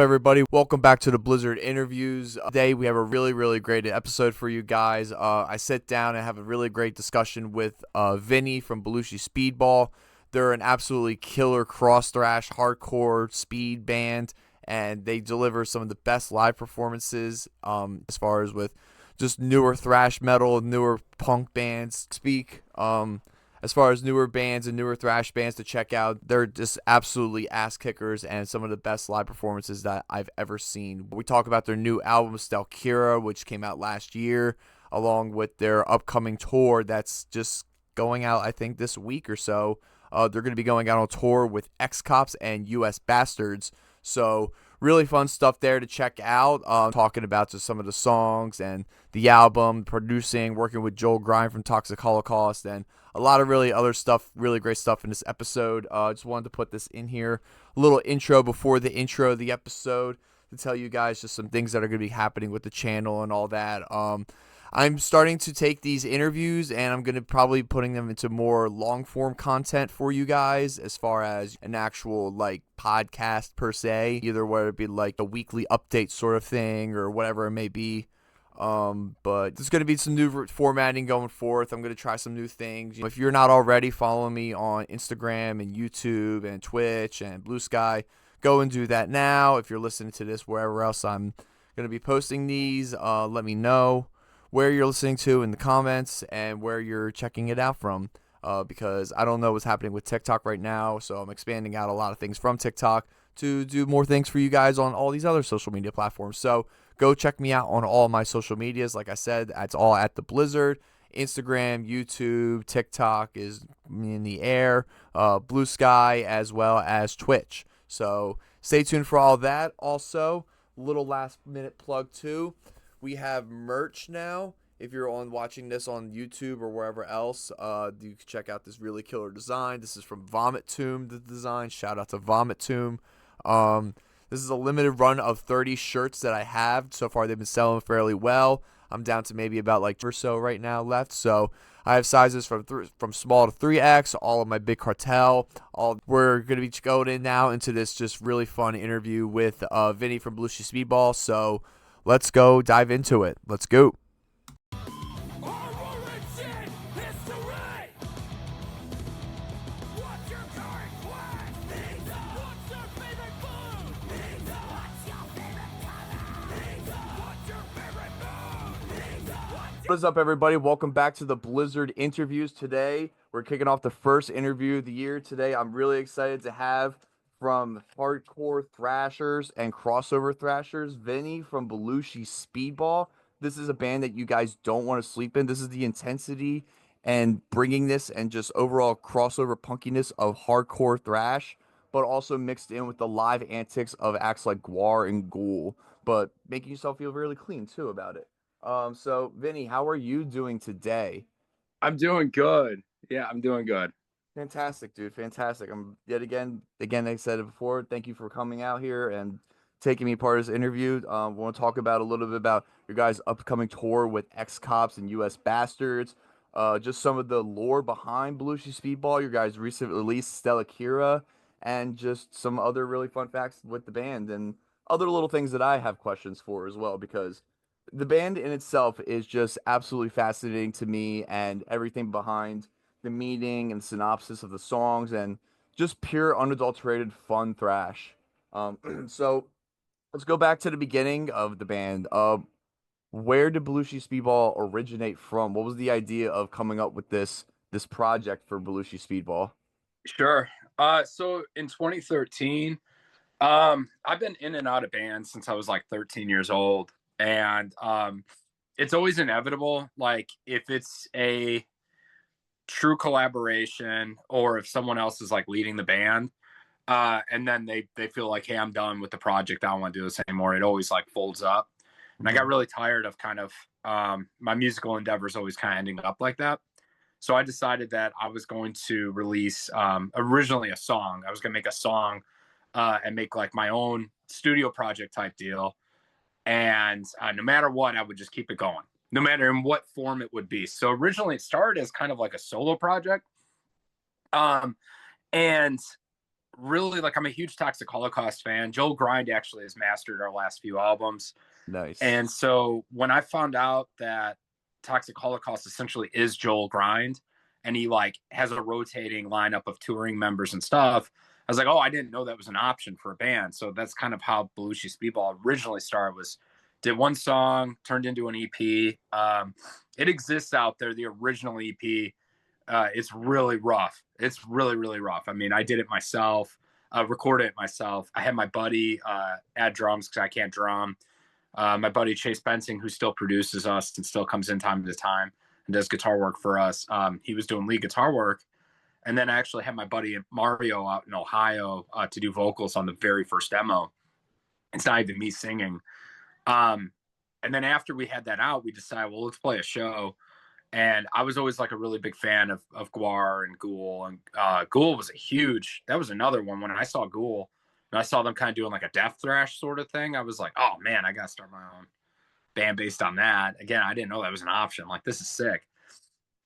everybody? Welcome back to the Blyzzrd interviews. Today we have a really great episode for you guys. I sit down and have a really great discussion with Vinny from Belushi Speed Ball. They're an absolutely killer cross thrash hardcore speed band, and they deliver some of the best live performances as far as with just newer thrash metal, newer punk bands speak. As far as newer bands and newer thrash bands to check out, they're just absolutely ass kickers and some of the best live performances that I've ever seen. We talk about their new album, Stellkira, which came out last year, along with their upcoming tour that's just going out, I think, this week or so. They're going to be going out on tour with X-Cops and US Bastards. So really fun stuff there to check out. Talking about just some of the songs and the album, producing, working with Joel Grind from Toxic Holocaust, and a lot of really other stuff, really great stuff in this episode. Just wanted to put this in here. A little intro before the intro of the episode to tell you guys just some things that are going to be happening with the channel and all that. I'm starting to take these interviews and I'm going to probably putting them into more long form content for you guys as far as an actual like podcast per se, either whether it be like a weekly update sort of thing or whatever it may be. But there's going to be some new formatting going forth. I'm going to try some new things. If you're not already following me on Instagram and YouTube and Twitch and Blue Sky, go and do that now. If you're listening to this wherever else I'm going to be posting these, let me know where you're listening to in the comments and where you're checking it out from, because I don't know what's happening with TikTok right now, so I'm expanding out a lot of things from TikTok to do more things for you guys on all these other social media platforms. So go check me out on all my social medias. Like I said, it's all at the Blyzzrd. Instagram, YouTube, TikTok is in the air, Blue Sky, as well as Twitch. So stay tuned for all that. Also, little last minute plug too. We have merch now. If you're watching this on YouTube or wherever else, you can check out this really killer design. This is from Vomit Tomb, the design. Shout out to Vomit Tomb. This is a limited run of 30 shirts that I have. So far, they've been selling fairly well. I'm down to maybe about like or so right now left. So I have sizes from small to 3X, all of my big cartel. We're going to be going in now into this just really fun interview with Vinny from Belushi Speed Ball. So let's go dive into it. Let's go. What is up, everybody? Welcome back to the Blyzzrd interviews. Today, we're kicking off the first interview of the year. Today, I'm really excited to have from hardcore thrashers and crossover thrashers, Vinny from Belushi Speed Ball. This is a band that you guys don't want to sleep in. This is the intensity and bringing this and just overall crossover punkiness of hardcore thrash, but also mixed in with the live antics of acts like Gwar and Ghoul, but making yourself feel really clean too about it. So Vinny, how are you doing today? I'm doing good. Yeah, I'm doing good. Fantastic, dude. Fantastic. I'm yet again, I said it before. Thank you for coming out here and taking me part of this interview. I want to talk about a little bit about your guys' upcoming tour with X-Cops and US Bastards. Just some of the lore behind Belushi Speed Ball, your guys' recent release, Stellkira, and just some other really fun facts with the band and other little things that I have questions for as well, because the band in itself is just absolutely fascinating to me, and everything behind the meaning and synopsis of the songs and just pure unadulterated fun thrash. So let's go back to the beginning of the band. Where did Belushi Speed Ball originate from? What was the idea of coming up with this project for Belushi Speed Ball? Sure. So in 2013, I've been in and out of bands since I was like 13 years old. And it's always inevitable, like if it's a true collaboration or if someone else is like leading the band, and then they feel like, hey, I'm done with the project, I don't want to do this anymore, it always like folds up. And I got really tired of kind of my musical endeavors always kind of ending up like that. So I decided that I was going to release originally a song. I was going to make a song and make like my own studio project type deal. And no matter what, I would just keep it going, no matter in what form it would be. So originally it started as kind of like a solo project. And really, like, I'm a huge Toxic Holocaust fan. Joel Grind actually has mastered our last few albums. Nice. And so when I found out that Toxic Holocaust essentially is Joel Grind, and he like has a rotating lineup of touring members and stuff, I was like, oh, I didn't know that was an option for a band. So that's kind of how Belushi Speed Ball originally started. Was did one song, turned into an EP. It exists out there, the original EP. It's really rough. It's really, really rough. I mean, I did it myself, recorded it myself. I had my buddy add drums because I can't drum. My buddy Chase Bensing, who still produces us and still comes in time to time and does guitar work for us. He was doing lead guitar work. And then I actually had my buddy Mario out in Ohio to do vocals on the very first demo. It's not even me singing. And then after we had that out, we decided, well, let's play a show. And I was always like a really big fan of Guar and Ghoul. And Ghoul was that was another one. When I saw Ghoul and I saw them kind of doing like a death thrash sort of thing, I was like, oh man, I got to start my own band based on that. Again, I didn't know that was an option. Like, this is sick.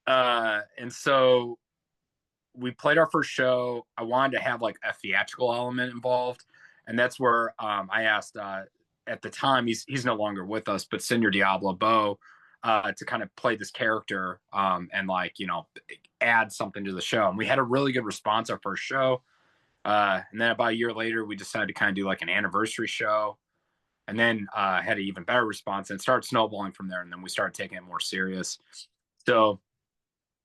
And so we played our first show. I wanted to have like a theatrical element involved. And that's where I asked, at the time, he's no longer with us, but Senor Diablo Bo, to kind of play this character and like, add something to the show. And we had a really good response our first show. And then about a year later, we decided to kind of do like an anniversary show, and then had an even better response, and it started snowballing from there. And then we started taking it more serious. So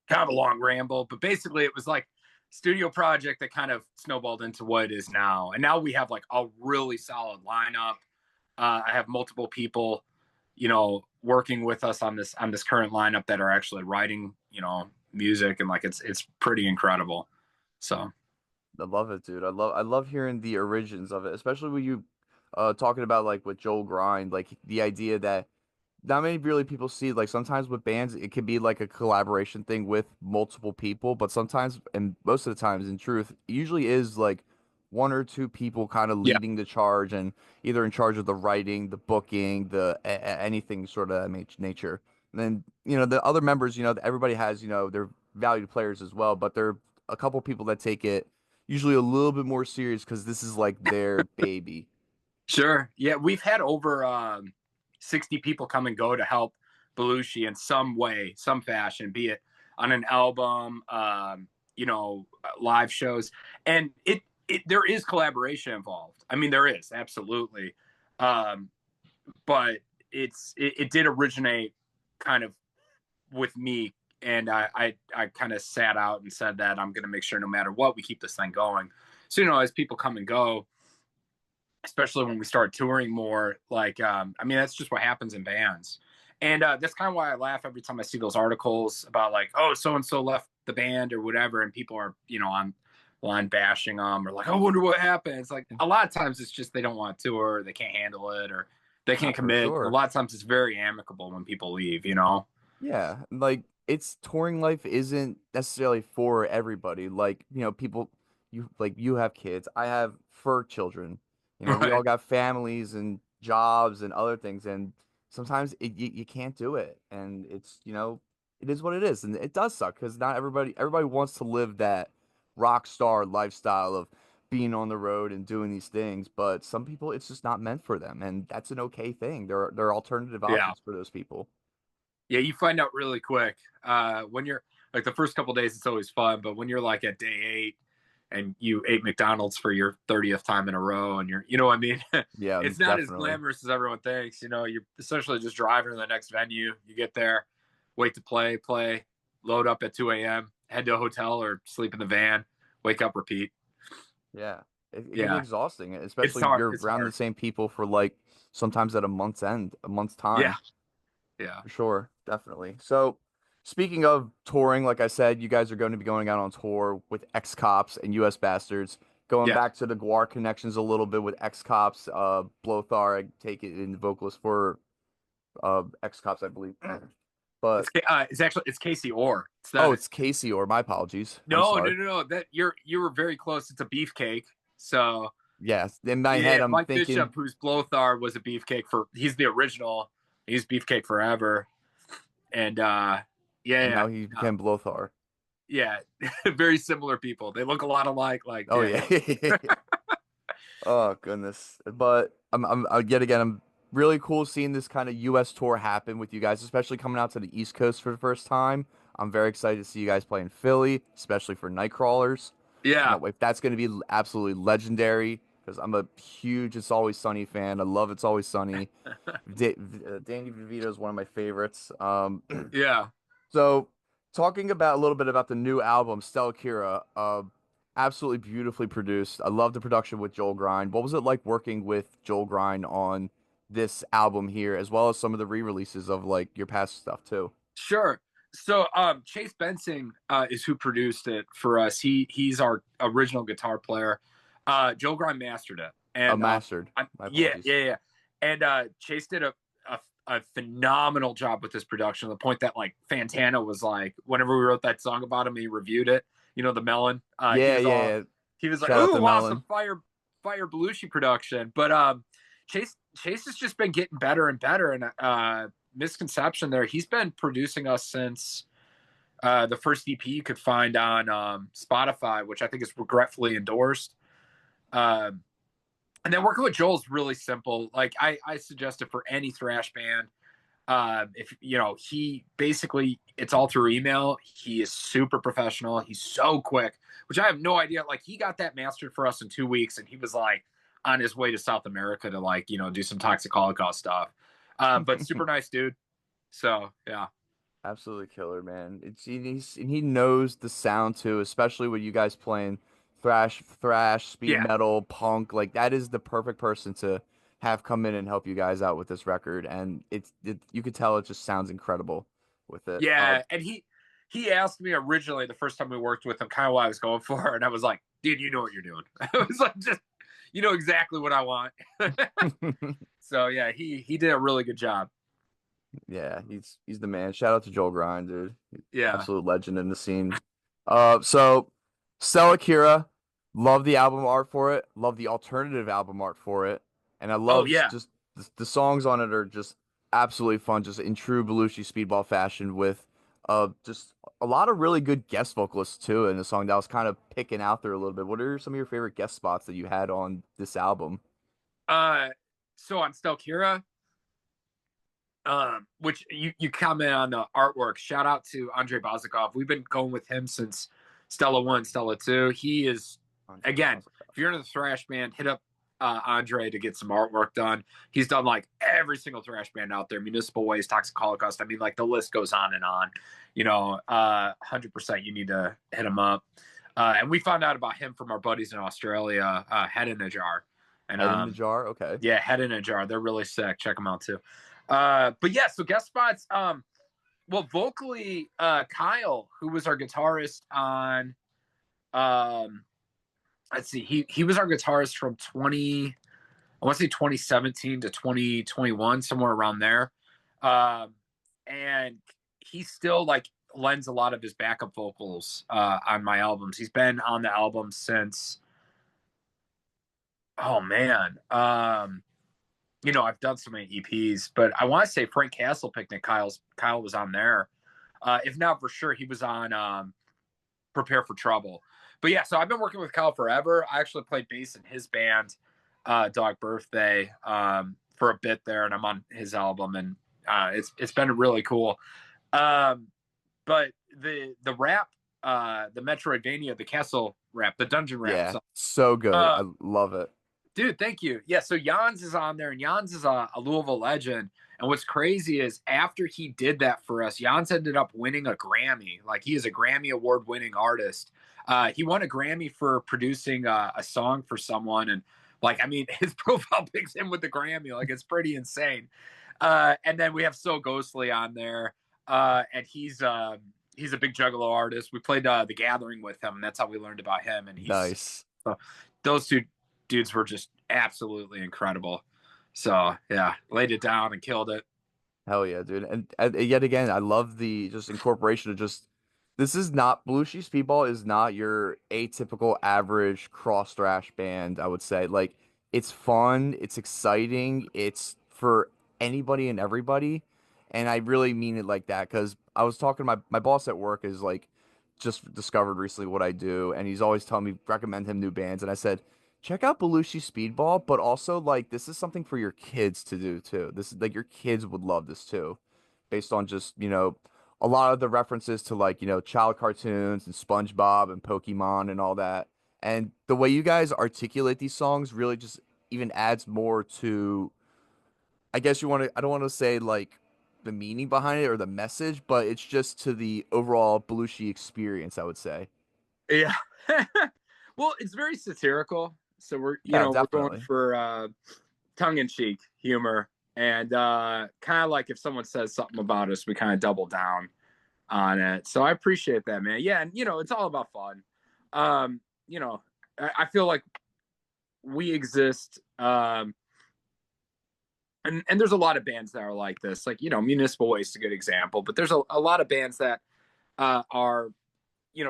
kind of a long ramble, but basically it was like studio project that kind of snowballed into what it is now. And now we have like a really solid lineup. I have multiple people, working with us on this current lineup that are actually writing, music, and like it's pretty incredible. So I love it, dude. I love hearing the origins of it, especially when you talking about like with Joel Grind, like the idea that not many really people see, like sometimes with bands it can be like a collaboration thing with multiple people, but sometimes, and most of the times in truth, it usually is like one or two people kind of yeah, leading the charge and either in charge of the writing, the booking, anything sort of nature. And then, the other members, everybody has, their valued players as well, but there are a couple people that take it usually a little bit more serious because this is like their baby. sure. Yeah, we've had over 60 people come and go to help Belushi in some way, some fashion, be it on an album, live shows. And there is collaboration involved. I mean, there is absolutely. Um, but it did originate kind of with me. And I kind of sat out and said that I'm going to make sure no matter what, we keep this thing going. So, as people come and go, especially when we start touring more, like, that's just what happens in bands. And that's kind of why I laugh every time I see those articles about like, oh, so-and-so left the band or whatever. And people are, on line bashing them or like, I wonder what happened. It's like, a lot of times it's just, they don't want to tour, they can't handle it, or they can't For commit. A sure. lot of times it's very amicable when people leave, Yeah, like it's touring life isn't necessarily for everybody. Like, people you have kids, I have fur children. We all Right. got families and jobs and other things, and sometimes you can't do it. And it's, it is what it is. And it does suck because not everybody wants to live that rock star lifestyle of being on the road and doing these things, but some people it's just not meant for them, and that's an okay thing. There are alternative Yeah. options for those people. Yeah, you find out really quick. When you're like the first couple days, it's always fun, but when you're like at day 8 and you ate McDonald's for your 30th time in a row, and what I mean? Yeah, It's not as definitely. glamorous as everyone thinks. You're essentially just driving to the next venue. You get there, wait to play, load up at 2 a.m., head to a hotel or sleep in the van, wake up, repeat. Yeah. It can be Yeah, exhausting, it's especially if hard. you're It's around the hard. same people for like sometimes at a month's end, a month's Yeah, time. yeah, For sure, definitely. So, speaking of touring, like I said, you guys are going to be going out on tour with X Cops and US Bastards. Going yeah. back to the Guar connections a little bit with X Cops, Blothar, I take it in vocalist for X Cops, I believe. But It's Casey Orr. It's oh, not. it's Casey, or my apologies. I'm No, no, sorry. no, no. That you were very close. It's a beefcake. So Yes, in my head, yeah, I'm Mike thinking, Bishop, who's Blothar, was a beefcake he's the original. He's beefcake forever. And and yeah, now he yeah. became Blothar. yeah, very similar people. They look a lot alike. Like, Oh yeah, yeah. yeah, Oh goodness. But yet again, I'm really cool seeing this kind of US tour happen with you guys, especially coming out to the East Coast for the first time. I'm very excited to see you guys play in Philly, especially for Nightcrawlers. yeah, Can't wait. That's going to be absolutely legendary because I'm a huge It's Always Sunny fan. I love It's Always Sunny. Danny DeVito is one of my favorites. yeah. So, talking about a little bit about the new album, Stellkira, absolutely beautifully produced. I love the production with Joel Grind. What was it like working with Joel Grind on this album here, as well as some of the re-releases of like your past stuff too? Sure. So Chase Benson is who produced it for us. He's our original guitar player. Joe Grind mastered it. And Mastered. My yeah, apologies. yeah, yeah. And Chase did a phenomenal job with this production to the point that like Fantana was like, whenever we wrote that song about him, he reviewed it, the melon. Yeah, yeah, yeah. He was like, Shout out "Ooh, to wow, some Melon. fire Belushi production." But Chase has just been getting better and better. And misconception there, he's been producing us since the first EP you could find on Spotify, which I think is regretfully endorsed. Um, and then working with Joel is really simple. Like I suggest it for any thrash band. If he basically it's all through email. He is super professional. He's so quick, which I have no idea. Like he got that mastered for us in 2 weeks, and he was like on his way to South America to like do some Toxic Holocaust stuff. But super nice dude. So yeah, Absolutely killer, man. He knows the sound too, especially with you guys playing thrash, speed yeah, metal, punk. Like that is the perfect person to have come in and help you guys out with this record. And you could tell it just sounds incredible with it. yeah. And he asked me originally the first time we worked with him kind of what I was going for, and I was like, dude, you know what you're doing. I was like, just you know exactly what I want. So yeah, he did a really good job. Yeah, he's the man. Shout out to Joel Grind, dude. Yeah. Absolute legend in the scene. So Stellakira, love the album art for it. Love the alternative album art for it, and I Oh love yeah. just the songs on it are just absolutely fun, just in true Belushi Speedball fashion with just a lot of really good guest vocalists too in the song that I was kind of picking out there a little bit. What are some of your favorite guest spots that you had on this album? Uh, so on Stellkira, which you comment on the artwork. Shout out to Andre Bozikov. We've been going with him since Stella 1, Stella 2. He is Andre again, Bozikov. if you're in the thrash band, hit up Andre to get some artwork done. He's done like every single thrash band out there, Municipal Waste, Toxic Holocaust. I mean, like the list goes on and on. 100% you need to hit him up. And we found out about him from our buddies in Australia, Head in a Jar. And Head in the Jar. Okay. yeah, Head in a Jar. They're really sick. Check them out too. But yeah, so guest spots. Well, vocally, Kyle, who was our guitarist on, let's see, he was our guitarist from I want to say 2017 to 2021, somewhere around there. And he still like lends a lot of his backup vocals on my albums. He's been on the album since, oh man, I've done so many EPs, but I want to say Frank Castle Picnic. Kyle was on there. If not for sure, he was on Prepare for Trouble. But yeah, so I've been working with Kyle forever. I actually played bass in his band, Dog Birthday, for a bit there, and I'm on his album, and it's been really cool. But the rap, the Metroidvania, the Castle rap, the dungeon rap Yeah, song. so good. I love it. Dude, thank you. Yeah, so Jans is on there, and Jans is a Louisville legend. And what's crazy is after he did that for us, Jans ended up winning a Grammy. Like he is a Grammy award-winning artist. He won a Grammy for producing a song for someone, and like I mean, his profile picks him with the Grammy. Like it's pretty insane. And then we have So Ghostly on there, and he's a big Juggalo artist. We played The Gathering with him, and that's how we learned about him. And Nice. those two dudes were just absolutely incredible. So yeah, laid it down and killed it. Hell yeah, dude. And yet again, I love the just incorporation of just this is not Belushi Speedball is not your atypical average cross thrash band, I would say. Like it's fun, it's exciting, it's for anybody and everybody. And I really mean it like that because I was talking to my boss at work is like just discovered recently what I do, and he's always telling me recommend him new bands, and I said check out Belushi Speed Ball, but also like this is something for your kids to do too. This is like your kids would love this too, based on just a lot of the references to like child cartoons and SpongeBob and Pokemon and all that, and the way you guys articulate these songs really just even adds more to, I guess you want to, I don't want to say like the meaning behind it or the message, but it's just to the overall Belushi experience, I would say. Yeah. Well, it's very satirical. So Yeah, we're going definitely. for tongue in cheek humor. And kind of like if someone says something about us, we kind of double down on it. So I appreciate that, man. Yeah. And, it's all about fun. Um, you know, I feel like we exist. And there's a lot of bands that are like this, like, Municipal Waste is a good example, but there's a lot of bands that are,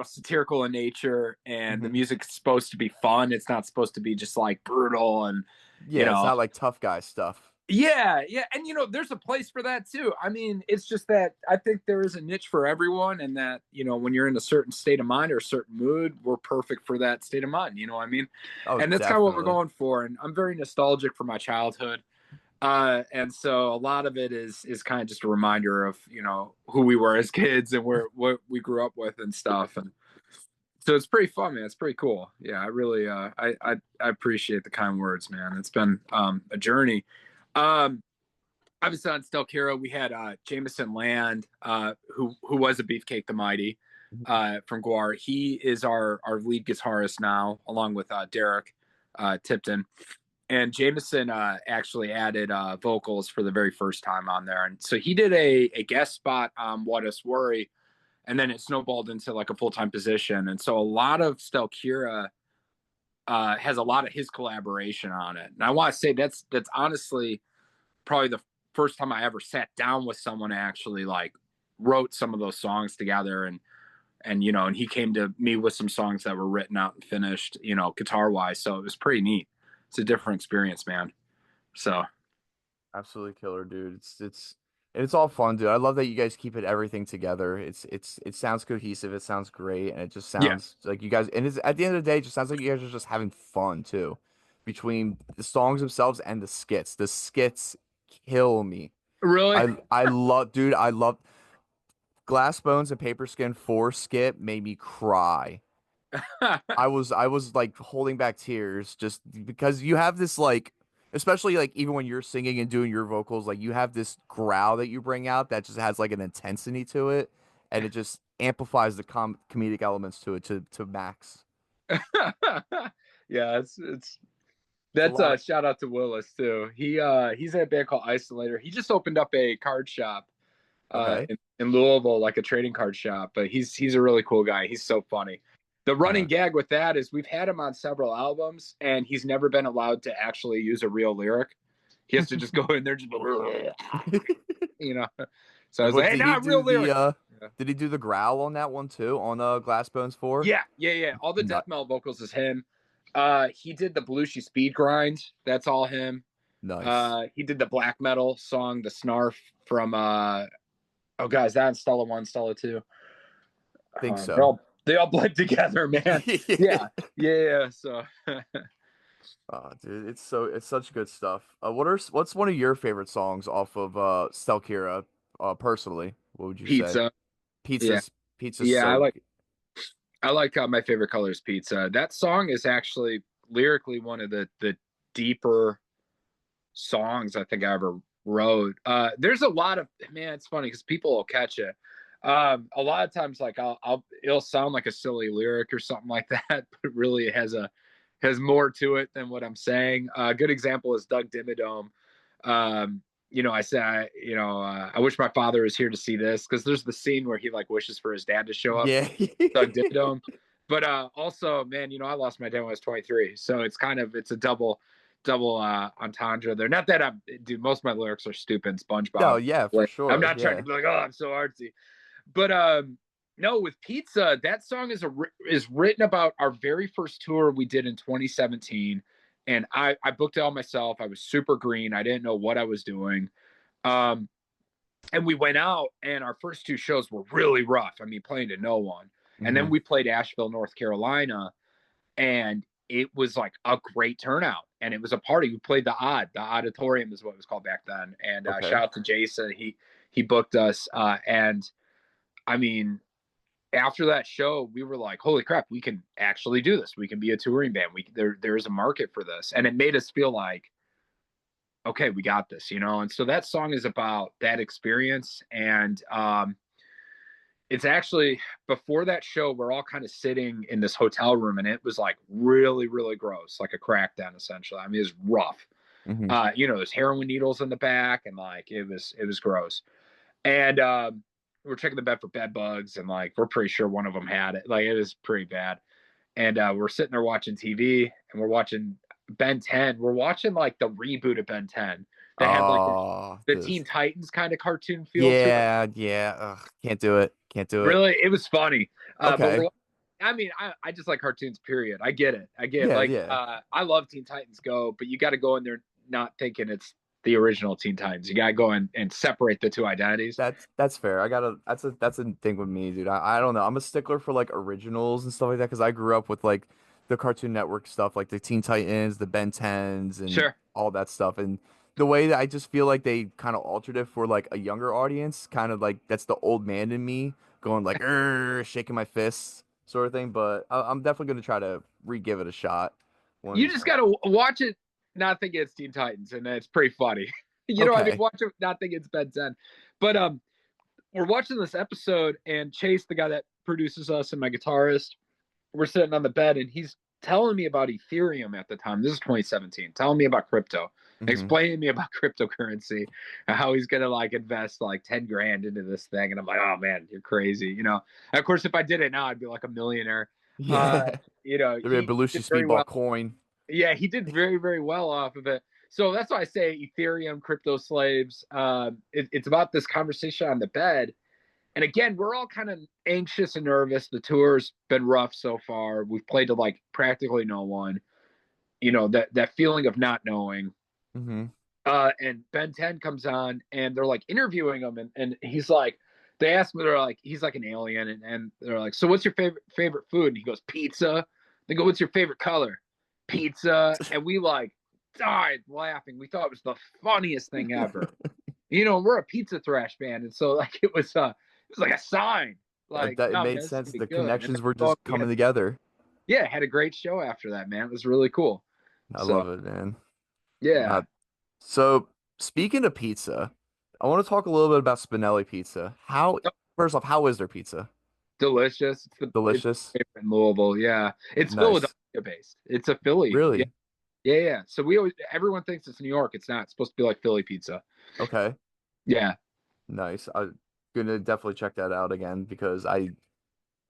satirical in nature, and the Hmm. music's supposed to be fun. It's not supposed to be just like brutal and, you Yeah, it's know, not like tough guy stuff. yeah, yeah. And, there's a place for that too. I mean, it's just that I think there is a niche for everyone, and that, when you're in a certain state of mind or a certain mood, we're perfect for that state of mind. You know what I mean? Oh, And that's kind of what we're definitely. going for. And I'm very nostalgic for my childhood. And so a lot of it is kind of just a reminder of, who we were as kids and what we grew up with and stuff. And so it's pretty fun, man. It's pretty cool. Yeah, I really I appreciate the kind words, man. It's been a journey. Um Obviously on Stellkira, we had Jameson Land, who was a Beefcake the Mighty, from Guar. He is our lead guitarist now, along with Derek Tipton. And Jameson actually added vocals for the very first time on there. And so he did a guest spot on What Us Worry, and then it snowballed into like a full-time position. And so a lot of Stellkira has a lot of his collaboration on it. And I want to say that's honestly probably the first time I ever sat down with someone and actually like wrote some of those songs together. And he came to me with some songs that were written out and finished, guitar wise. So it was pretty neat. It's a different experience, man. So Absolutely killer, dude. It's all fun, dude. I love that you guys keep everything together. It sounds cohesive. It sounds great, and it just yeah, sounds like you guys. And it's at the end of the day, it just sounds like you guys are just having fun too, between the songs themselves and the skits. The skits kill me. really. I love, dude. I love Glass Bones and Paper Skin 4 skit made me cry. I was like holding back tears just because you have this like, especially like even when you're singing and doing your vocals, like you have this growl that you bring out that just has like an intensity to it, and it just amplifies the comedic elements to it to max. Yeah, it's It's a that's lot a of shout out to Willis too. He's in a band called Isolator. He just opened up a card shop okay. in Louisville, like a trading card shop. But he's a really cool guy. He's so funny. The running Uh-huh. gag with that is we've had him on several albums, and he's never been allowed to actually use a real lyric. He has to just go in there, just you know. So I was What like, hey, did he not do real the lyric. Yeah. did he do the growl on that one too on Glass Bones 4? Yeah. All the death Not metal vocals is him. He did the Belushi Speed Grind. That's all him. nice. He did the black metal song, the Snarf from oh guys, that Stella 1, Stella 2. Think They so. all blend together, man. Yeah. So Oh, dude, it's such good stuff. What's one of your favorite songs off of Stelkira, personally? What would you say? pizza. Yeah. Pizza's Yeah, so I like My Favorite Color is Pizza. That song is actually lyrically one of the deeper songs I think I ever wrote. There's a lot of, man, it's funny because people will catch it. A lot of times, like it'll sound like a silly lyric or something like that, but really it has more to it than what I'm saying. A good example is Doug Dimmadome. I said, I wish my father was here to see this, because there's the scene where he like wishes for his dad to show up, yeah. Doug Dimmadome. But also, man, I lost my dad when I was 23, so it's a double entendre there. Not that dude, most of my lyrics are stupid. No, SpongeBob. yeah, for Like, I'm sure. not trying to Yeah. be like, oh, I'm so artsy. But no, with Pizza, that song is written about our very first tour we did in 2017, and I booked it all myself. I was super green. I didn't know what I was doing. Um, and we went out, and our first two shows were really rough. I mean, playing to no one. And then Hmm. we played Asheville, North Carolina, and it was like a great turnout. And it was a party. We played the Auditorium is what it was called back then. And Okay. shout out to Jason. He booked us. And I mean, after that show, we were like, holy crap, we can actually do this. We can be a touring band. There is a market for this. And it made us feel like, okay, we got this, you know? And so that song is about that experience. And it's actually before that show, we're all kind of sitting in this hotel room, and it was like really, really gross, like a crackdown essentially. I mean, it was rough. Hmm. There's heroin needles in the back, and like it was gross. And we're checking the bed for bed bugs, and like we're pretty sure one of them had it. Like it was pretty bad. And we're sitting there watching TV, and we're watching Ben 10. We're watching like the reboot of Ben 10 that had like Oh, the Teen this. Titans kind of cartoon feel to it. Yeah, yeah. Ugh, can't do it. Can't do it. Really, it was funny. But Okay. I mean, I just like cartoons. Period. I get it. I get it. Yeah, Like yeah. I love Teen Titans Go, but you got to go in there not thinking it's the original Teen Titans. You got to go in and separate the two identities. That's fair. That's a thing with me, dude. I don't know. I'm a stickler for like originals and stuff like that because I grew up with like the Cartoon Network stuff, like the Teen Titans, the Ben 10s, and Sure. all that stuff. And the way that I just feel like they kind of altered it for like a younger audience, kind of like that's the old man in me going like, shaking my fists sort of thing. But I'm definitely gonna try to re-give it a shot. You One. just got to watch it, not think it's Teen Titans, and it's pretty funny. You know what I mean? Okay. Watch it, not think it's Ben 10. But we're watching this episode, and Chase, the guy that produces us, and my guitarist, we're sitting on the bed, and he's telling me about Ethereum at the time. This is 2017. Telling me about crypto, Hmm. explaining to me about cryptocurrency, and how he's gonna like invest like 10 grand into this thing. And I'm like, oh man, you're crazy, you know. And of course, if I did it now, I'd be like a millionaire. Uh, Yeah. he The did Belushi very Speed Ball well. coin. Yeah, he did very, very well off of it. So that's why I say Ethereum, crypto slaves. It's about this conversation on the bed. And again, we're all kind of anxious and nervous. The tour's been rough so far. We've played to like practically no one. You know, that feeling of not knowing. Hmm. And Ben 10 comes on, and they're like interviewing him, and he's like, they ask me, they're like, he's like an alien, and they're like, so what's your favorite food? And he goes, pizza. They go, what's your favorite color? Pizza. And we like died laughing. We thought it was the funniest thing ever. You know, we're a pizza thrash band, and so like it was like a sign. Like, It no man, made this is sense. gonna be The good. And connections were then, just coming together. yeah, had a great show after that, man. It was really cool. I So love it, man. yeah, Uh, so speaking of pizza, I want to talk a little bit about Spinelli Pizza. First off, how is their pizza? delicious. It's Delicious? in Louisville. Yeah, it's Philadelphia Nice. based. It's a Philly. Yeah, Really? yeah, yeah. So everyone thinks it's New York. It's not. It's supposed to be like Philly pizza. Okay. Yeah, Nice. I'm gonna definitely check that out again because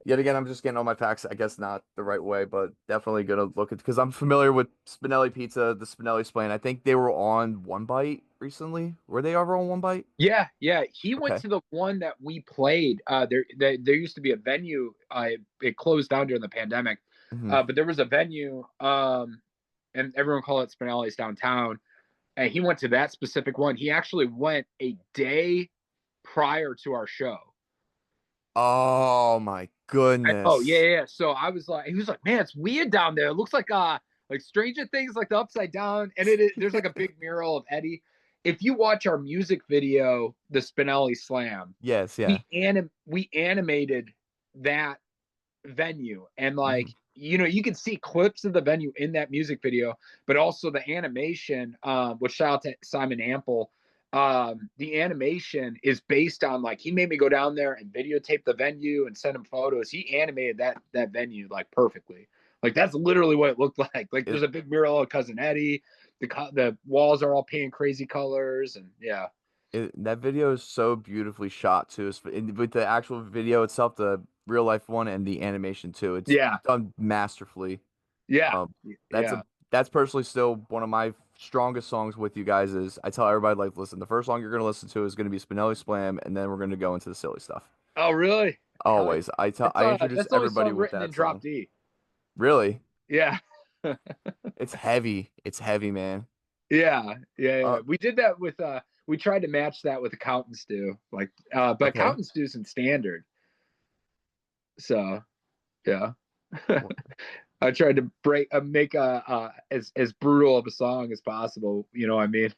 yet again, I'm just getting all my facts, I guess not the right way, but definitely gonna look at because I'm familiar with Spinelli Pizza, the Spinelli Splain. I think they were on One Bite recently. Were they ever on One Bite? yeah, yeah. He went Okay. to the one that we played. There used to be a venue. It closed down during the pandemic, Hmm. but there was a venue. And everyone called it Spinelli's downtown. And he went to that specific one. He actually went a day prior to our show. Oh my Oh yeah, goodness. yeah. So I was like, he was like, man, it's weird down there. It looks like Stranger Things, like the Upside Down, and there's like a big mural of Eddie. If you watch our music video, the Spinelli Slam, Yes, yeah. we animated that venue, and Hmm. like you can see clips of the venue in that music video, but also the animation, which shout out to Simon Ample. The animation is based on like he made me go down there and videotape the venue and send him photos. He animated that venue like perfectly. Like that's literally what it looked like. Like It, there's a big mural of Cousin Eddie. The walls are all painted crazy colors, and yeah, that video is so beautifully shot too. With the actual video itself, the real life one, and the animation too. It's yeah, done masterfully. yeah, Um, that's yeah. a that's personally still one of my strongest songs with you guys. Is I tell everybody like, listen, the first song you're gonna listen to is gonna be Spinelli Splam, and then we're gonna go into the silly stuff. Oh really? Hell yeah. Always, I introduce That's the only everybody song with written in that drop song. D. Really, Yeah. it's heavy. It's heavy, man. Yeah, yeah, yeah. Uh, We did that with we tried to match that with Accountant Stew. Like but okay. Accountant Stew's in standard. So Yeah. I tried to make as brutal of a song as possible. You know what I mean?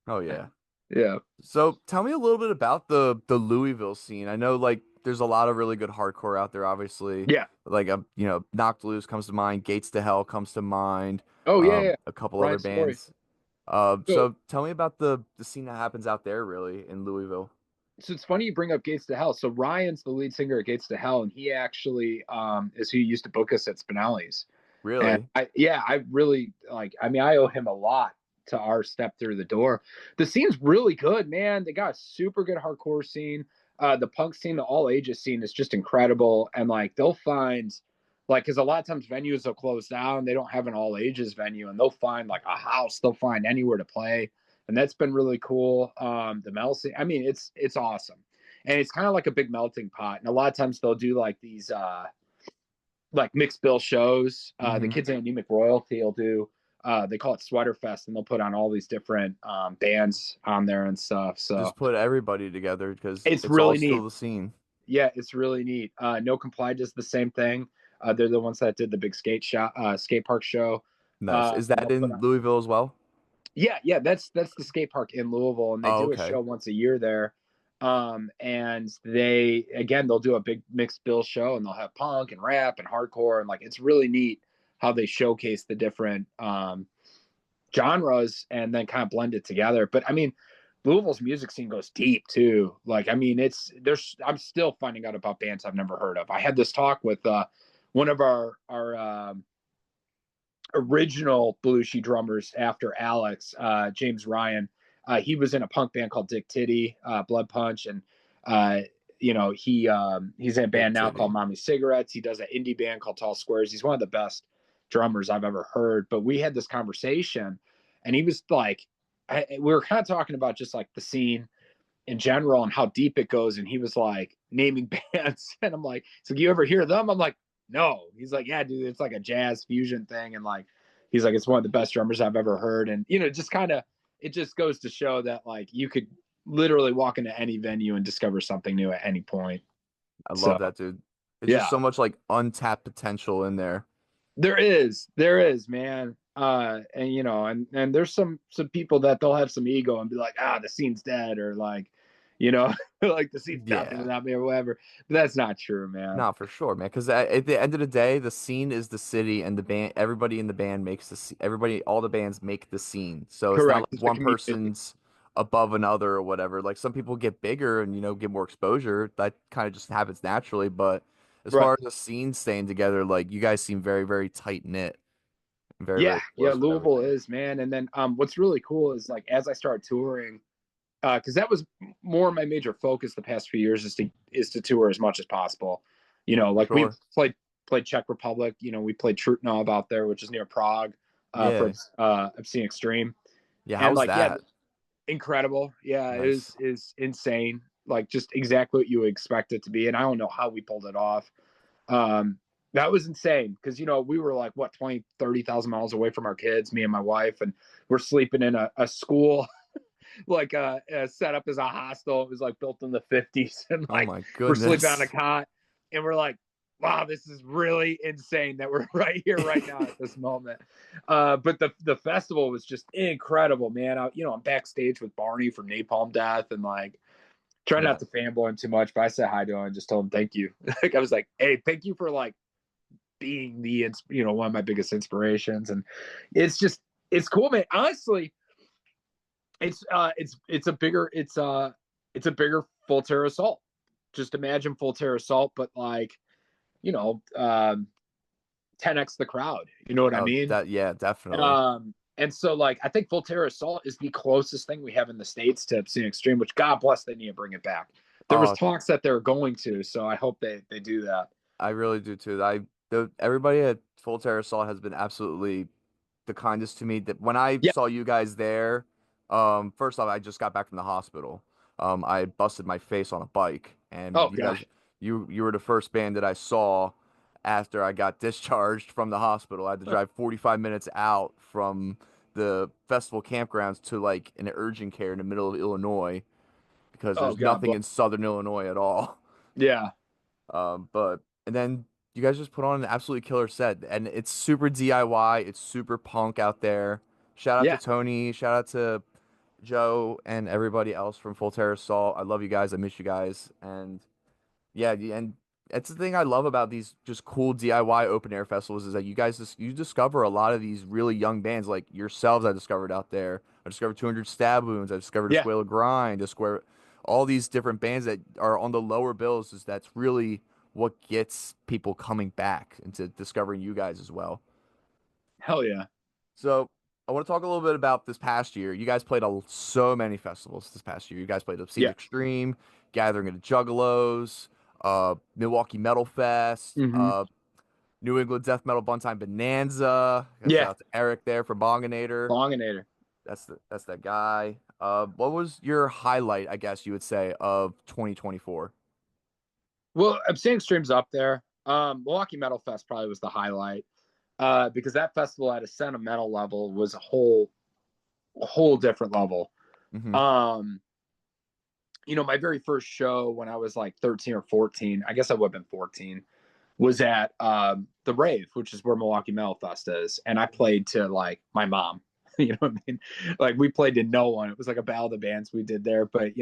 Oh yeah. Yeah. So tell me a little bit about the Louisville scene. I know like there's a lot of really good hardcore out there, obviously. Yeah. Like Knocked Loose comes to mind, Gates to Hell comes to mind, Oh yeah. Yeah. a couple other Brian Story. bands. So So tell me about the scene that happens out there really in Louisville. so it's funny you bring up Gates to Hell. So Ryan's the lead singer at Gates to Hell, and he actually is who used to book us at Spinelli's. And Really? I really like. I mean, I owe him a lot to our step through the door. The scene's really good, man. They got a super good hardcore scene. The punk scene, the all ages scene is just incredible. And like they'll find like because a lot of times venues will close down, they don't have an all ages venue, and they'll find like a house, they'll find anywhere to play. And that's been really cool. The metal scene, I mean, it's awesome. And it's kind of like a big melting pot. And a lot of times they'll do like these like mixed bill shows. The Mm-hmm. kids at Anemic Royalty will do. They call it Sweater Fest, and they'll put on all these different bands on there and stuff. So Just put everybody together because it's it's all really still neat. the scene. Yeah, it's really neat. No Comply does the same thing. They're the ones that did the big skate park show. Nice. Is And that they'll put in on. Louisville as well? Yeah, that's the skate park in Louisville, and they Oh, do a okay. show once a year there. And they again they'll do a big mixed bill show, and they'll have punk and rap and hardcore, and like it's really neat how they showcase the different genres and then kind of blend it together. But I mean, Louisville's music scene goes deep too. Like I mean, it's there's I'm still finding out about bands I've never heard of. I had this talk with one of our original Belushi drummers after Alex, James Ryan. He was in a punk band called Dick Titty, Blood Punch, and uh, he's in a Big band now called titty. Mommy Cigarettes. He does an indie band called Tall Squares. He's one of the best drummers I've ever heard. But we had this conversation, and he was like, we were kind of talking about just like the scene in general and how deep it goes. And he was like naming bands, and I'm like, so you ever hear them? I'm like, no. He's like, yeah, dude, it's like a jazz fusion thing, and like, he's like, it's one of the best drummers I've ever heard, and just kind of, it just goes to show that like you could literally walk into any venue and discover something new at any point. I So love that, dude. It's just yeah, so much like untapped potential in there. there is, man. And and there's some people that they'll have some ego and be like, the scene's dead, or like, like the scene's nothing Yeah. without me or whatever. But that's not true, man. No, for sure, man. Because at the end of the day, the scene is the city, and the band. Everybody in the band makes everybody, all the bands make the scene. So it's not Correct. like It's the one community. person's above another or whatever. Like some people get bigger and get more exposure. That kind of just happens naturally. But as Right. far as the scene staying together, like you guys seem very, very tight knit, very, Yeah, very yeah, close with Louisville everything. is, man. And then what's really cool is like as I started touring, because that was more my major focus the past few years is to tour as much as possible. For Like we sure. played Czech Republic. We played Trutnov out there, which is near Prague, for Yeah. Obscene Extreme, Yeah. and How's like yeah, that? incredible. Yeah, it Nice. is insane. Like just exactly what you would expect it to be, and I don't know how we pulled it off. Um, that was insane because we were like what 20-30,000 miles away from our kids, me and my wife, and we're sleeping in a school like set up as a hostel. It was like built in the 50s, and Oh like my we're sleeping on a goodness. cot, and we're like, wow, this is really insane that we're right here right now at this moment. But the festival was just incredible, man. I'm backstage with Barney from Napalm Death, and like try not No. to fanboy him too much, but I said hi to him and just told him thank you. Like I was like, hey, thank you for like being one of my biggest inspirations, and it's cool, man. Honestly, it's a bigger Full Terror Assault. Just imagine Full Terror Assault, but like 10x the crowd. You know what I Oh, mean? that. Yeah, definitely. And so like I think Full Terror Assault is the closest thing we have in the States to Obscene Extreme, which God bless they need to bring it back. There was Oh, talks that they're going to, so I hope they do that. I really do too. Everybody at Full Terror Assault has been absolutely the kindest to me. That when I Yeah. saw you guys there, first off, I just got back from the hospital. I busted my face on a bike, and Oh you God. guys, you were the first band that I saw after I got discharged from the hospital. I had to drive 45 minutes out from the festival campgrounds to like an urgent care in the middle of Illinois because Oh there's God. nothing in Southern Illinois at all. Yeah. But and then you guys just put on an absolutely killer set, and it's super DIY. It's super punk out there. Shout out to Yeah, Tony. Shout out to Joe and everybody else from Full Terror Assault. I love you guys. I miss you guys. And yeah, and that's the thing I love about these just cool DIY open air festivals is that you guys you discover a lot of these really young bands like yourselves. I discovered out there. I discovered 200 Stab Wounds. I discovered yeah, Escuela Grind. All these different bands that are on the lower bills. Is that's really what gets people coming back into discovering you guys as well. hell yeah, So I want to talk a little bit about this past year. You guys played so many festivals this past year. You guys played Obscene yeah. Extreme, Gathering of the Juggalos, Milwaukee Metal Fest, Hmm. New England Death Metal Buntime Bonanza. Shout Yeah, out to Eric there for Bonginator. Longinator. That's that guy. What was your highlight, I guess you would say, of 2024? Well, Obscene Extreme's up there. Milwaukee Metal Fest probably was the highlight, because that festival at a sentimental level was a whole different level. Mm-hmm. Um, my very first show when I was like 13 or 14, I guess I would have been 14, was at the Rave, which is where Milwaukee Metal Fest is. And I played to like my mom. You know what I mean? Like we played to no one. It was like a battle of the bands we did there. But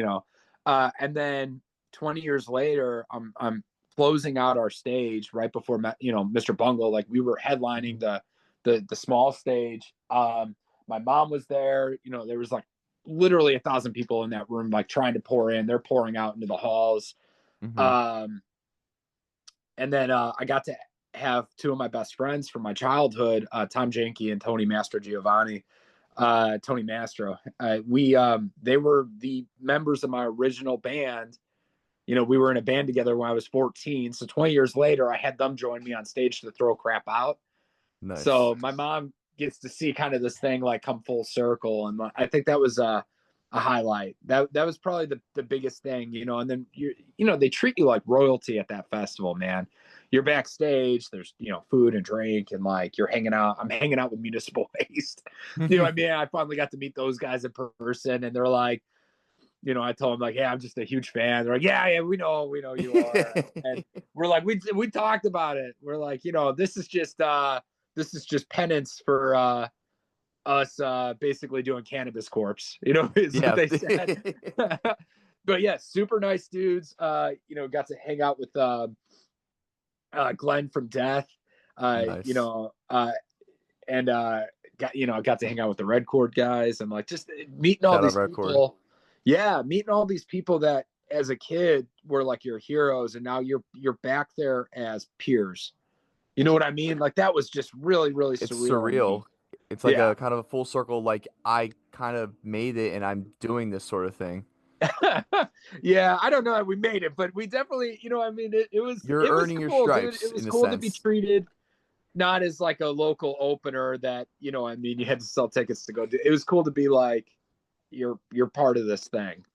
and then 20 years later, I'm closing out our stage right before Mr. Bungle. Like we were headlining the small stage. My mom was there. There was like literally 1,000 people in that room, like trying to pour in. They're pouring out into the halls. Mm-hmm. And then I got to have two of my best friends from my childhood, Tom Janke and Tony Mastro Giovanni. Tony Mastro. They were the members of my original band. We were in a band together when I was 14. So 20 years later, I had them join me on stage to throw crap out. Nice. So my mom gets to see kind of this thing like come full circle, and I think that was a highlight. That was probably the biggest thing, and then they treat you like royalty at that festival, man. You're backstage, there's food and drink, and like you're hanging out. I'm hanging out with Municipal Waste. You know what I mean? I finally got to meet those guys in person, and they're like, I told them like, yeah, I'm just a huge fan. They're like, yeah, we know you are. And we're like, we talked about it. We're like, this is just penance for us basically doing Cannabis Corpse, is what Yeah. they said. But yeah, super nice dudes. Got to hang out with Glenn from Death, Nice. and got to hang out with the Red Cord guys, and like just meeting all Shout out these Record. people. Yeah, meeting all these people that as a kid were like your heroes, and now you're back there as peers. You know what I mean? Like that was just really, really It's surreal. surreal. It's like Yeah. a kind of a full circle, like I kind of made it and I'm doing this sort of thing. Yeah, I don't know how we made it, but we definitely, I mean, it was You're it was earning your cool, dude. stripes It was in a cool to be sense. treated not as like a local opener that, I mean, you had to sell tickets to go do. It was cool to be like you're part of this thing.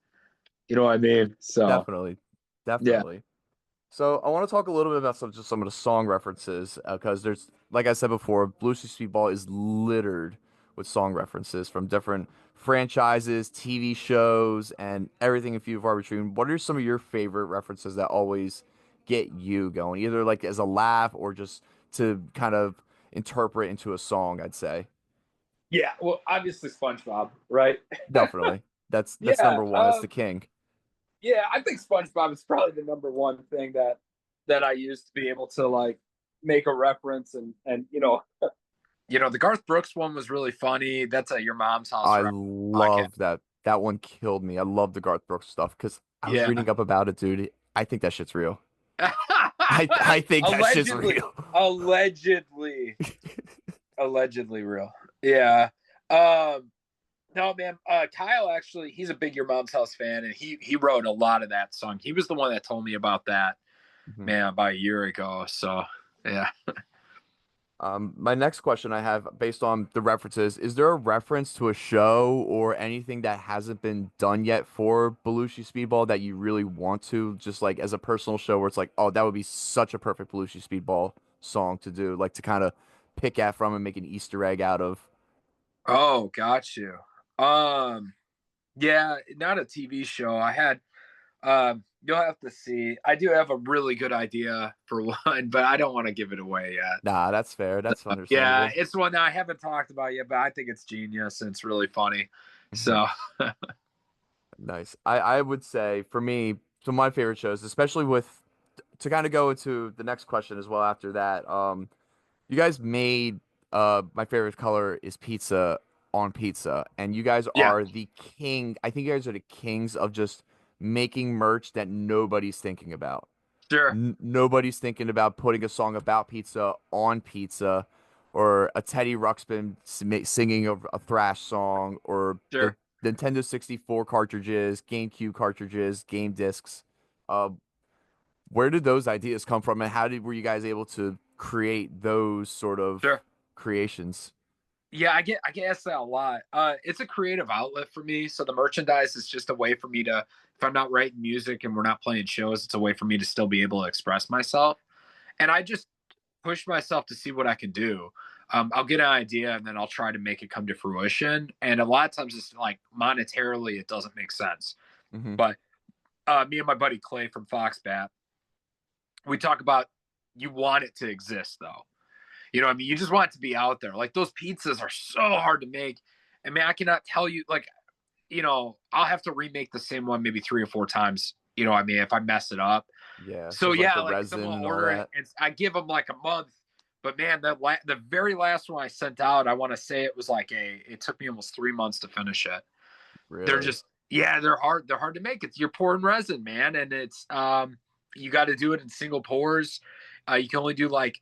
You know what I mean? So, Definitely. yeah. Definitely. So I want to talk a little bit about some of the song references because there's, like I said before, Belushi Speed Ball is littered with song references from different franchises, TV shows, and everything in few and far between. What are some of your favorite references that always get you going, either like as a laugh or just to kind of interpret into a song? I'd say Yeah, well, obviously SpongeBob, right? definitely that's Yeah, number one. That's the king. yeah, I think SpongeBob is probably the number one thing that I use to be able to like make a reference, and the Garth Brooks one was really funny. That's at your mom's house I podcast. love that. That one killed me. I love the Garth Brooks stuff because I was Yeah. reading up about it, dude. I think that shit's real. I think that shit's Allegedly, real. allegedly, allegedly real. Yeah. No, man. Kyle actually, he's a big Your Mom's House fan, and he wrote a lot of that song. He was the one that told me about that, Mhm. man, about a year ago. So yeah. My next question I have, based on the references, is there a reference to a show or anything that hasn't been done yet for Belushi Speedball that you really want to, just like as a personal show where it's like, oh, that would be such a perfect Belushi Speedball song to do, like to kind of pick at from and make an Easter egg out of? Oh, got you. Yeah, not a TV show. I had You'll have to see. I do have a really good idea for one, but I don't want to give it away yet. Nah, that's fair. That's Yeah, understandable. it's one that I haven't talked about yet, but I think it's genius and it's really funny. Mhm. So, Nice. I would say for me, some of my favorite shows, especially with to kind of go into the next question as well after that. You guys made my favorite color is pizza on pizza, and you guys yeah, are the king. I think you guys are the kings of just making merch that nobody's thinking about. sure, Nobody's thinking about putting a song about pizza on pizza, or a Teddy Ruxpin singing a thrash song, or the sure. Nintendo 64 cartridges, GameCube cartridges, game discs. Uh, where did those ideas come from, and how were you guys able to create those sort of Sure. creations? Yeah, I get asked that a lot. It's a creative outlet for me. So the merchandise is just a way for me to, if I'm not writing music and we're not playing shows, it's a way for me to still be able to express myself. And I just push myself to see what I can do. I'll get an idea and then I'll try to make it come to fruition. And a lot of times it's like monetarily, it doesn't make sense. Hmm. But me and my buddy Clay from Foxbat, we talk about you want it to exist though. You know what I mean? You just want it to be out there. Like those pizzas are so hard to make. I mean, I cannot tell you, like, I'll have to remake the same one maybe 3 or 4 times. You know what I mean? If I mess it up. Yeah, So because like yeah, the like resin someone will and all order it that. and I give them like a month. But man, the very last one I sent out, I want to say it was like it took me almost 3 months to finish it. They're Really? just, yeah, they're hard. They're hard to make. You're pouring resin, man. And it's, you got to do it in single pours. You can only do like,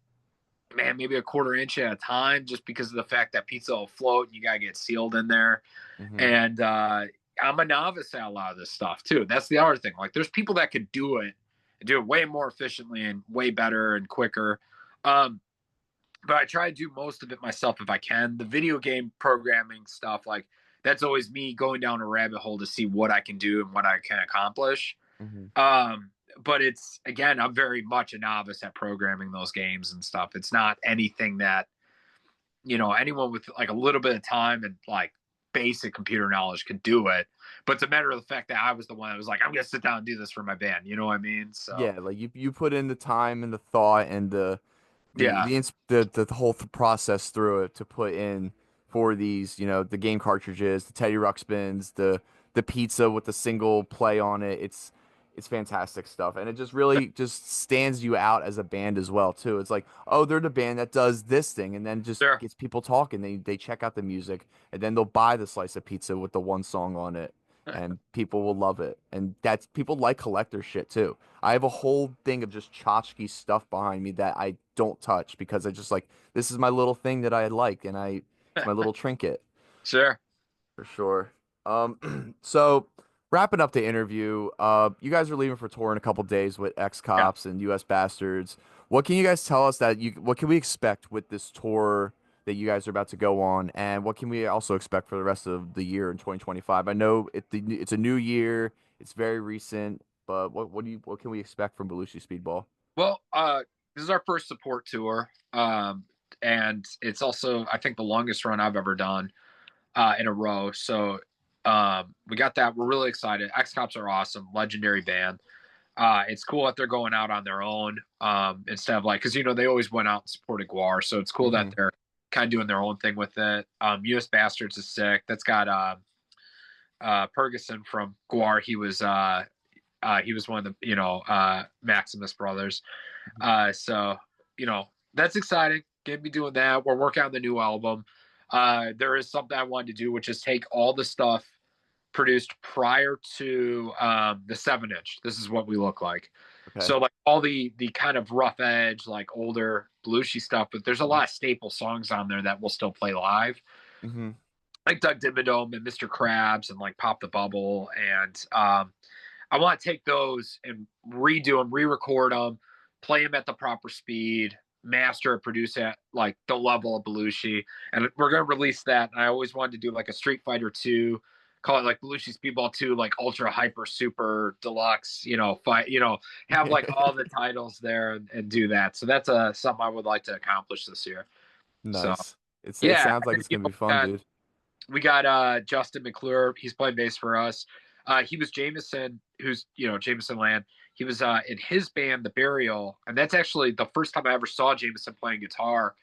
man, maybe a 1/4 inch at a time, just because of the fact that pizza will float and you gotta get sealed in there. Hmm. And I'm a novice at a lot of this stuff too. That's the other thing. Like, there's people that could do it and do it way more efficiently and way better and quicker. Um, but I try to do most of it myself if I can. The video game programming stuff, like that's always me going down a rabbit hole to see what I can do and what I can accomplish. Hmm. Um, but it's, again, I'm very much a novice at programming those games and stuff. It's not anything that, anyone with like a little bit of time and like basic computer knowledge could do it. But it's a matter of the fact that I was the one that was like, I'm gonna sit down and do this for my band. You know what I mean? So Yeah, like you put in the time and the thought and yeah, the whole process through it to put in for these, the game cartridges, the Teddy Ruxpins, the pizza with the single play on it. It's fantastic stuff, and it just really just stands you out as a band as well too. It's like, oh, they're the band that does this thing, and then just sure. gets people talking. They check out the music, and then they'll buy the slice of pizza with the one song on it, and people will love it. And that's people like collector shit too. I have a whole thing of just tchotchke stuff behind me that I don't touch because I just like this is my little thing that I like, and it's my little trinket Sure. for sure. So wrapping up the interview, you guys are leaving for tour in a couple days with X Yeah. Cops and US Bastards. What can you guys tell us what can we expect with this tour that you guys are about to go on, and what can we also expect for the rest of the year in 2025? I know it's a new year, it's very recent, but what can we expect from Belushi Speedball? Well, this is our first support tour. And it's also, I think, the longest run I've ever done in a row. So we got that. We're really excited. X Cops are awesome, legendary band. It's cool that they're going out on their own instead of like, because they always went out and supported Guar, so it's cool that Hmm. they're kind of doing their own thing with it. US Bastards is sick. That's got Ferguson from Guar. He was one of the Maximus brothers. So that's exciting. Gonna be doing that. We're working on the new album. There is something I wanted to do, which is take all the stuff produced prior to the 7-inch. This is what we look like. Okay. So like all the kind of rough edge, like older Belushi stuff, but there's a lot of staple songs on there that will still play live, Hmm. like Doug Dimmadome and Mr. Krabs and like Pop the Bubble. And I want to take those and redo them, re-record them, play them at the proper speed, master it, produce at like the level of Belushi, and we're gonna release that. And I always wanted to do like a Street Fighter 2, call it like Belushi Speedball 2, like ultra hyper super deluxe, fight, have like all the titles there and do that. So that's something I would like to accomplish this year. So Nice. It yeah, sounds like and, it's gonna be fun, dude. we got Justin McClure. He's playing bass for us. He was Jameson, who's Jameson Land. He was in his band, The Burial, and that's actually the first time I ever saw Jameson playing guitar.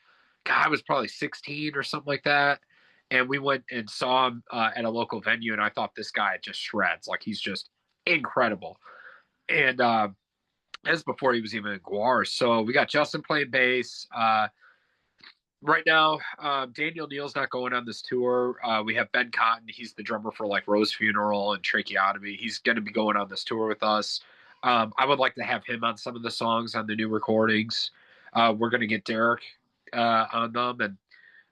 God, I was probably 16 or something like that. And we went and saw him at a local venue, and I thought this guy just shreds. Like, he's just incredible. And that's before he was even in Guar. So we got Justin playing bass. Right now, Daniel Neal's not going on this tour. We have Ben Cotton. He's the drummer for like Rose Funeral and Tracheotomy. He's going to be going on this tour with us. I would like to have him on some of the songs on the new recordings. We're going to get Derek on them, and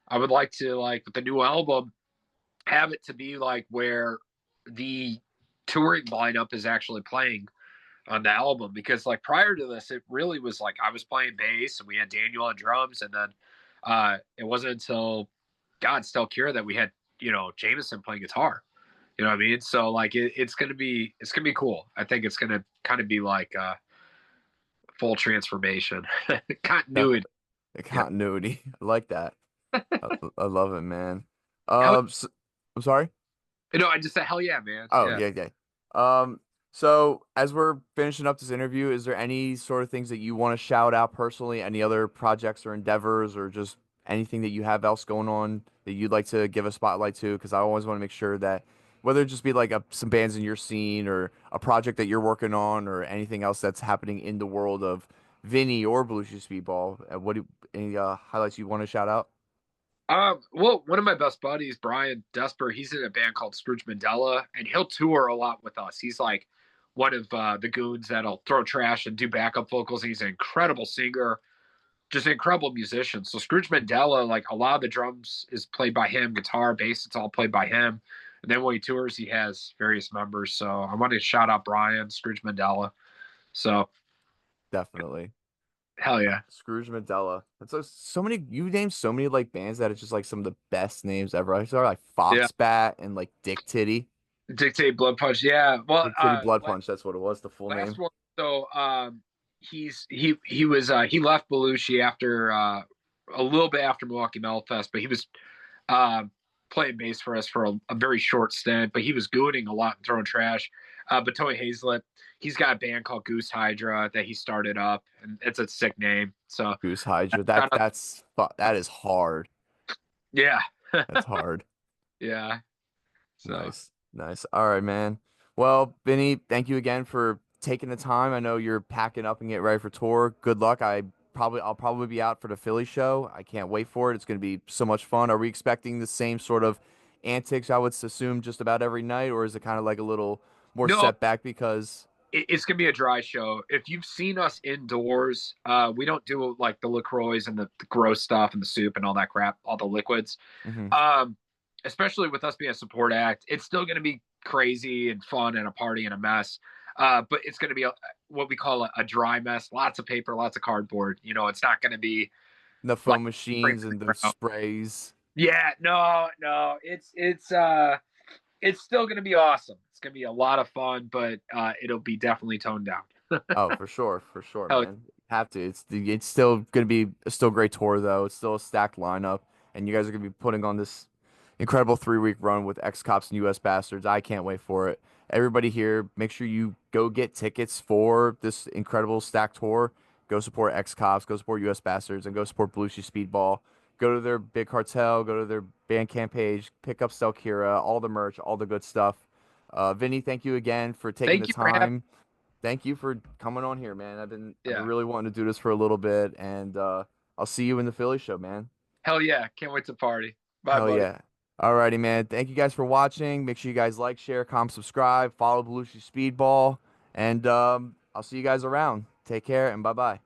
I would like to, like, with the new album, have it to be like where the touring lineup is actually playing on the album, because like prior to this, it really was like I was playing bass and we had Daniel on drums, and then it wasn't until Stellkira that we had Jameson playing guitar. You know what I mean? So like it's gonna be cool. I think it's gonna kind of be like full transformation, continuity. The continuity. I like that. I love it, man. Hell, I'm sorry. I just said hell yeah, man. Oh yeah. So as we're finishing up this interview, is there any sort of things that you want to shout out personally? Any other projects or endeavors, or just anything that you have else going on that you'd like to give a spotlight to? Because I always want to make sure that whether it just be like some bands in your scene or a project that you're working on or anything else that's happening in the world of Vinny or Belushi Speed Ball, any highlights you want to shout out? Well, one of my best buddies, Brian Desper, he's in a band called Scrooge Mandela, and he'll tour a lot with us. He's like one of the goons that'll throw trash and do backup vocals. He's an incredible singer, just an incredible musician. So Scrooge Mandela, like a lot of the drums is played by him, guitar, bass, it's all played by him. And then when he tours, he has various members. So I want to shout out Brian, Scrooge Mandela. So Definitely. hell yeah. Scrooge Mandela. That's so many. You named so many like bands that it's just like some of the best names ever. I saw like Foxbat and like Dick Titty. Dictate Blood Punch. Yeah. Well, Dick Titty Blood Punch. That's what it was. The full name. One, so he left Belushi after a little bit after Milwaukee Metal Fest, but he was playing bass for us for a very short stint. But he was gooning a lot and throwing trash. But Toy Hazlett, he's got a band called Goose Hydra that he started up, and it's a sick name. So Goose Hydra. That is hard. Yeah. That's hard. Yeah. So. Nice. All right, man. Well, Vinny, thank you again for taking the time. I know you're packing up and getting ready for tour. Good luck. I'll probably be out for the Philly show. I can't wait for it. It's going to be so much fun. Are we expecting the same sort of antics, I would assume, just about every night, or is it kind of like a little more setback because it's gonna be a dry show? If you've seen us indoors, we don't do like the LaCroix and the gross stuff and the soup and all that crap, all the liquids. Mm-hmm. Especially with us being a support act, it's still gonna be crazy and fun and a party and a mess. But it's gonna be what we call a dry mess. Lots of paper, lots of cardboard. It's not gonna be the foam machines and the sprays. Yeah, no, it's still going to be awesome. It's going to be a lot of fun, but it'll be definitely toned down. Oh, for sure, man. Have to. It's still going to be a great tour, though. It's still a stacked lineup, and you guys are going to be putting on this incredible 3-week run with X-Cops and US Bastards. I can't wait for it. Everybody here, make sure you go get tickets for this incredible stacked tour. Go support X-Cops, go support US Bastards, and go support Belushi Speed Ball. Go to their Big Cartel, go to their bandcamp page, pick up Stellkira, all the merch, all the good stuff. Vinny, thank you again for taking the time. Thank you for coming on here, man. I've been really wanting to do this for a little bit, and I'll see you in the Philly show, man. Hell yeah. Can't wait to party. Bye, Hell buddy. yeah. Alrighty, man. Thank you guys for watching. Make sure you guys like, share, comment, subscribe, follow Belushi Speed Ball, and I'll see you guys around. Take care, and bye-bye.